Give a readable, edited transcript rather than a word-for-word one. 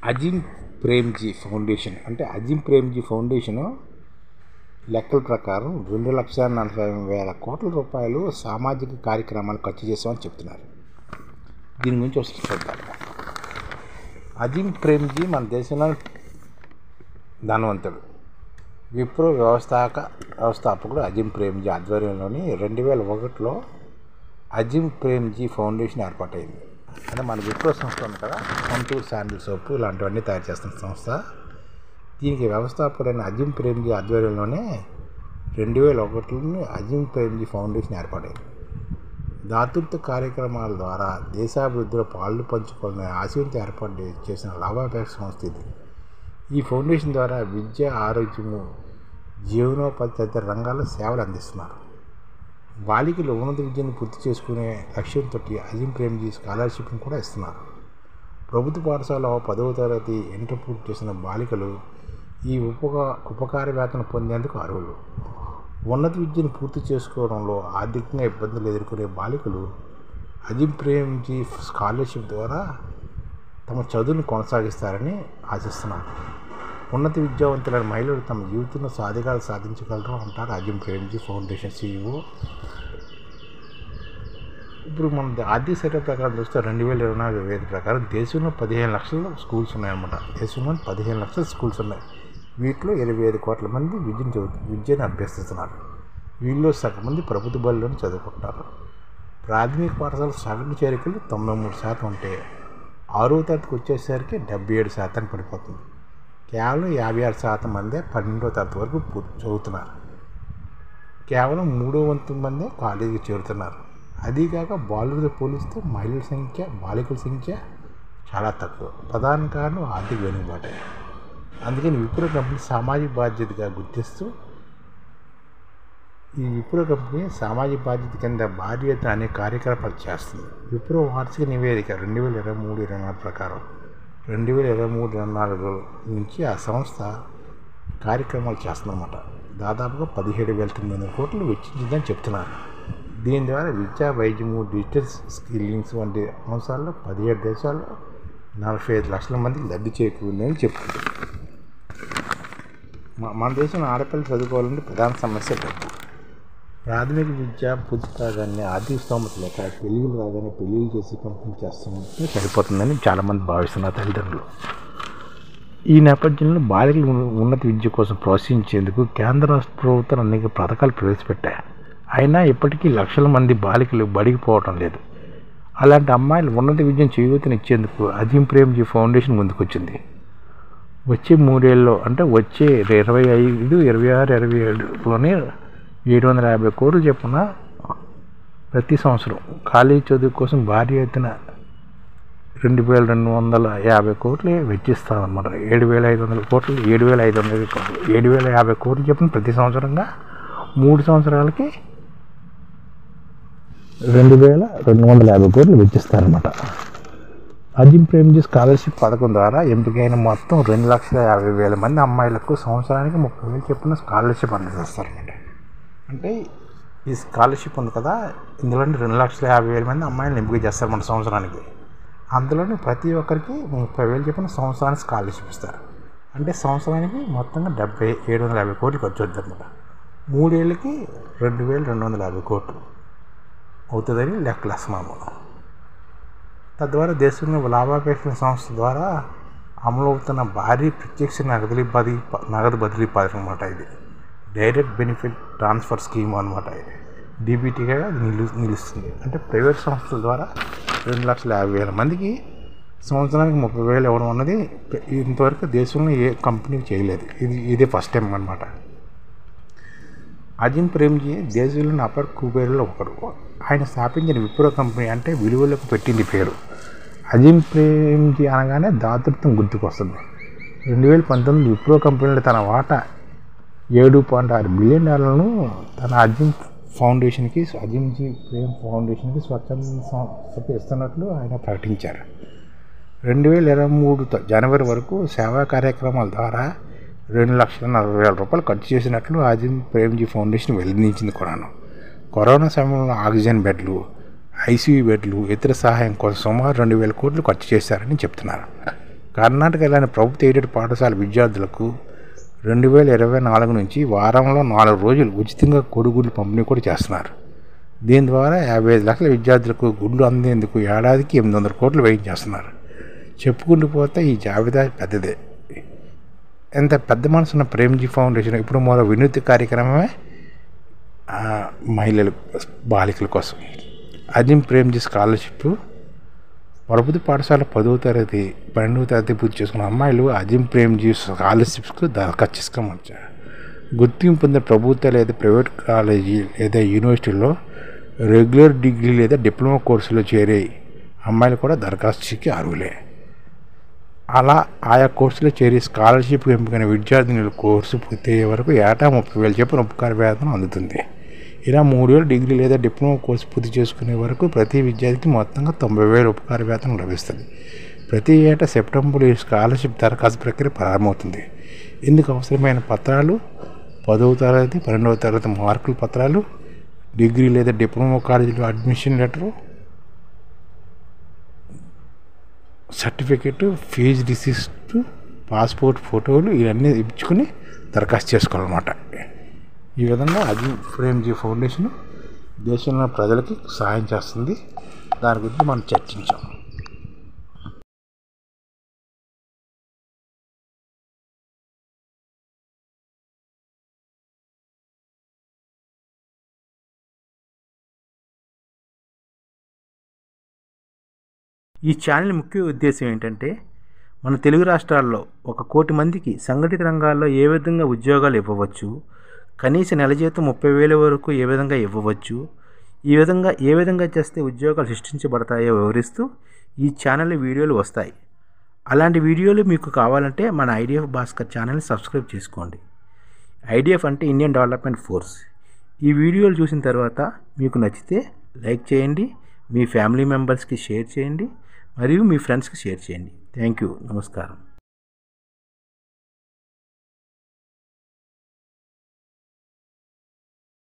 Azim Premji foundation అంటే Azim Premji foundation లెక్కల ప్రకారం 2,40,000 కోట్ల రూపాయలు సామాజిక కార్యక్రమాలు ఖర్చు చేసామని చెప్తున్నారు. దీని గురించి ఒకసారి చూద్దాం. అజిమ్ ప్రేమ్జీ మన దేశంలో ధనవంతుడు. విప్రో వ్యవస్థాపకుడు అజిమ్ ప్రేమ్జీ ఆధ్వర్యంలోని 2001లో అజిమ్ ప్రేమ్జీ ఫౌండేషన్ ఏర్పాటైంది. అంటే మన విప్రో సంస్థ ఉంది కదా, సంతూర్ శాండిల్ సోపు ఇలాంటివన్నీ తయారు చేస్తున్న సంస్థ. దీనికి వ్యవస్థాపకుడైన అజిమ్ ప్రేమ్జీ ఆధ్వర్యంలోనే 2001లో అజిమ్ ప్రేమ్జీ ఫౌండేషన్ ఏర్పాటైంది. దాతృత్వ కార్యక్రమాల ద్వారా దేశాభివృద్ధిలో పాలు పంచుకోవాలనే ఆశయంతో ఏర్పాటు చేసిన లాభాపేక్ష సంస్థ ఇది. ఈ ఫౌండేషన్ ద్వారా విద్య, ఆరోగ్యము, జీవనోపాధి తదితర రంగాల్లో సేవలు అందిస్తున్నారు. బాలికలు ఉన్నత విద్యను పూర్తి చేసుకునే లక్ష్యంతో అజిమ్ ప్రేమ్జీ స్కాలర్షిప్ను కూడా ఇస్తున్నారు. ప్రభుత్వ పాఠశాలలో 10వ తరగతి ఇంటర్ పూర్తి చేసిన బాలికలు ఈ ఉపకార వేతనం పొందేందుకు అర్హులు. ఉన్నత విద్యను పూర్తి చేసుకోవడంలో ఆర్థికంగా ఇబ్బందులు ఎదుర్కొనే బాలికలు అజిమ్ ప్రేమ్జీ స్కాలర్షిప్ ద్వారా తమ చదువును కొనసాగిస్తారని ఆశిస్తున్నారు. ఉన్నత విద్యావంతులైన మహిళలు తమ జీవితంలో సాధికాలు సాధించగలరు అంటారు అజిమ్ ప్రేమ్జీ ఫౌండేషన్ CEO. ఇప్పుడు మన ఆర్థిక సర్వే ప్రకారం చూస్తే 2024 ప్రకారం దేశంలో 15 లక్షల స్కూల్స్ ఉన్నాయన్నమాట. దేశంలో 15 లక్షల స్కూల్స్ ఉన్నాయి. వీటిలో 25 కోట్ల మంది విద్యను అభ్యసిస్తున్నారు. వీళ్ళలో సగం మంది ప్రభుత్వ బడులను చదువుకుంటారు. ప్రాథమిక పాఠశాల సగటు చేరికలు 93% ఉంటే 6వ తరగతికి వచ్చేసరికి 77% పడిపోతుంది. కేవలం 56% మందే 12వ తరగతి వరకు చదువుతున్నారు. కేవలం 3వ వంతు మందే కాలేజీకి చేరుతున్నారు. అదీగాక బాలులతో పోలిస్తే బాలికల సంఖ్య చాలా తక్కువ. ప్రధాన కారణం ఆర్థిక వెనుకబాటే. అందుకని విప్రో కంపెనీ సామాజిక బాధ్యతగా గుర్తిస్తూ ఈ విప్రో కంపెనీ సామాజిక బాధ్యత కింద భారీ ఎత్తున అనేక కార్యకలాపాలు చేస్తుంది. విప్రో వార్షిక నివేదిక 2023-24 ప్రకారం 2023-24 నుంచి ఆ సంస్థ కార్యక్రమాలు చేస్తుందన్నమాట. దాదాపుగా 17,900 కోట్లు వెచ్చించిందని చెప్తున్నారు. దీని ద్వారా విద్య, వైద్యము, డిజిటల్ స్కిల్లింగ్స్ వంటి అంశాల్లో 17 దేశాల్లో 45 లక్షల మందికి లబ్ధి చేకూరిందని చెప్తుంది. మన దేశంలో ఆడపిల్లలు చదువుకోవాలంటే ప్రధాన సమస్య డబ్బు. ప్రాథమిక విద్య పూర్తి కాగానే ఆర్థిక స్తోమత లేక పెళ్ళిళ్ళు చేసి పంపించేస్తుంటే సరిపోతుందని చాలామంది భావిస్తున్నారు తల్లిదండ్రులు. ఈ నేపథ్యంలో బాలికల ఉన్నత విద్య కోసం ప్రోత్సహించేందుకు కేంద్ర రాష్ట్ర ప్రభుత్వాలు అనేక పథకాలు ప్రవేశపెట్టాయి. అయినా ఇప్పటికీ లక్షల మంది బాలికలు బడికి పోవటం లేదు. అలాంటి అమ్మాయిలు ఉన్నత విద్యను చేయూతనిచ్చేందుకు అజిమ్ ప్రేమ్జీ ఫౌండేషన్ ముందుకొచ్చింది. వచ్చే 3 ఏళ్ళలో అంటే వచ్చే 25, 26, 27లోనే 750 కోట్లు చొప్పున ప్రతి సంవత్సరం కాలేజీ చదువు కోసం భారీ ఎత్తున 2,250 కోట్లు వెచ్చిస్తామన్నమాట. 7,500 కోట్లు 7,550 కోట్లు చొప్పున ప్రతి సంవత్సరంగా 3 సంవత్సరాలకి 2,250 కోట్లు వెచ్చిస్తారన్నమాట. అజిమ్ ప్రేమ్జీ స్కాలర్షిప్ పథకం ద్వారా ఎంపికైన మొత్తం 2,50,000 మంది అమ్మాయిలకు సంవత్సరానికి 30,000 చొప్పున స్కాలర్షిప్ అందజేస్తారన్నమాట. అంటే ఈ స్కాలర్షిప్ ఉంది కదా, ఇందులోని 2,50,000 మంది అమ్మాయిలను ఎంపిక చేస్తారు మన సంవత్సరానికి. అందులోని ప్రతి ఒక్కరికి 30,000 చొప్పున సంవత్సరానికి స్కాలర్షిప్ ఇస్తారు. అంటే సంవత్సరానికి మొత్తంగా 750 కోట్లు ఖర్చు అవుతుంది అనమాట. 3 ఏళ్ళకి 2,250 కోట్లు అవుతుందని లెక్కల అసమానం. తద్వారా దేశంలో లాభాపేక్ష సంస్థ ద్వారా అమలవుతున్న భారీ ప్రత్యక్ష నగదు బదిలీ పథకం అన్నమాట. ఇది డైరెక్ట్ బెనిఫిట్ ట్రాన్స్ఫర్ స్కీమ్ అనమాట. DBTగా నిలుస్తుంది. అంటే ప్రైవేట్ సంస్థల ద్వారా 2,50,000 మందికి సంవత్సరానికి 30,000 ఇవ్వడం అన్నది ఇంతవరకు దేశంలో ఏ కంపెనీ చేయలేదు. ఇదే ఫస్ట్ టైం అనమాట. అజిమ్ ప్రేమ్జీ దేశంలోని అపర్ కుబేరులో ఒకరు. ఆయన స్థాపించిన విప్రో కంపెనీ అంటే విలువలకు పెట్టింది పేరు. అజిమ్ ప్రేమ్జీ అనగానే దాతృత్వం గుర్తుకొస్తుంది. 2019 విప్రో కంపెనీలో తన వాటా $7.6 బిలియన్ తన అజిమ్ ప్రేమ్ ఫౌండేషన్కి స్వచ్ఛంద ఇస్తున్నట్లు ఆయన ప్రకటించారు. 2023 జనవరి వరకు సేవా కార్యక్రమాల ద్వారా 2,40,000 రూపాయలు ఖర్చు చేసినట్లు అజిమ్ ప్రేమ్జీ ఫౌండేషన్ వెల్లడించింది కూడాను. కరోనా సమయంలో ఆక్సిజన్ బెడ్లు, ICU బెడ్లు, ఇతర సహాయం కోసం సుమారు 2,000 కోట్లు ఖర్చు చేశారని చెప్తున్నారు. కర్ణాటకలోని ప్రభుత్వ ఎయిడెడ్ పాఠశాల విద్యార్థులకు 2024 నుంచి వారంలో 4 రోజులు ఉచితంగా కోడిగుడ్లు పంపిణీ కూడా చేస్తున్నారు. దీని ద్వారా 55 లక్షల విద్యార్థులకు గుడ్లు అందేందుకు ఏడాదికి 800 కోట్లు వ్యయం చేస్తున్నారు. చెప్పుకుంటూ పోతే ఈ జాబితా పెద్దదే. ఎంత పెద్ద మనసున్న ప్రేమ్జీ ఫౌండేషన్ ఇప్పుడు మరో వినూత్న కార్యక్రమమే మహిళలు బాలికల కోసం. అజిం ప్రేమ్జీ స్కాలర్షిప్ ప్రభుత్వ పాఠశాల 10వ తరగతి 12వ తరగతి పూర్తి చేసుకున్న అమ్మాయిలు అజిం ప్రేమ్జీ స్కాలర్షిప్స్కు దరఖాస్తు చేసుకోవచ్చు. గుర్తింపు పొందిన ప్రభుత్వ లేదా ప్రైవేట్ కాలేజీ లేదా యూనివర్సిటీలో రెగ్యులర్ డిగ్రీ లేదా డిప్లొమా కోర్సులో చేరే అమ్మాయిలు కూడా దరఖాస్తుకి అర్హులే. అలా ఆయా కోర్సులో చేరి స్కాలర్షిప్ ఎంపికైన విద్యార్థినులు కోర్సు పూర్తయ్యే వరకు ఏటా 30,000 చొప్పున ఉపకార వేతనం అందుతుంది. ఇలా 3 ఏళ్ళు డిగ్రీ లేదా డిప్లొమా కోర్సు పూర్తి చేసుకునే వరకు ప్రతి విద్యార్థికి మొత్తంగా 90,000 ఉపకార వేతనం లభిస్తుంది. ప్రతి ఏటా సెప్టెంబర్లో ఈ స్కాలర్షిప్ దరఖాస్తు ప్రక్రియ ప్రారంభమవుతుంది. ఇందుకు అవసరమైన పత్రాలు 10వ తరగతి 12వ తరగతి మార్కుల పత్రాలు, డిగ్రీ లేదా డిప్లొమా కాలేజీలో admission letter, certificate, fee receipt, passport ఫోటోలు ఇవన్నీ ఇచ్చుకుని దరఖాస్తు చేసుకోవాలన్నమాట. ఈ విధంగా అజిం ప్రేమ్జీ ఫౌండేషన్ దేశంలో ప్రజలకి సహాయం చేస్తుంది. దాని గురించి మనం చర్చించాం. ఈ ఛానల్ ముఖ్య ఉద్దేశం ఏంటంటే మన తెలుగు రాష్ట్రాల్లో 1 కోటి మందికి సంఘటిత రంగాల్లో ఏ విధంగా ఉద్యోగాలు ఇవ్వవచ్చు, కనీస నెల జీతం 30,000 వరకు ఏ విధంగా ఇవ్వవచ్చు, ఏ విధంగా చేస్తే ఉద్యోగాలు సృష్టించబడతాయో వివరిస్తూ ఈ ఛానల్ వీడియోలు వస్తాయి. అలాంటి వీడియోలు మీకు కావాలంటే మన ఐడిఎఫ్ భాస్కర్ ఛానల్ని సబ్స్క్రైబ్ చేసుకోండి. ఐడిఎఫ్ అంటే ఇండియన్ డెవలప్మెంట్ ఫోర్స్. ఈ వీడియోలు చూసిన తర్వాత మీకు నచ్చితే లైక్ చేయండి, మీ ఫ్యామిలీ మెంబర్స్కి షేర్ చేయండి, మరియు మీ ఫ్రెండ్స్కి షేర్ చేయండి. Thank you. నమస్కారం.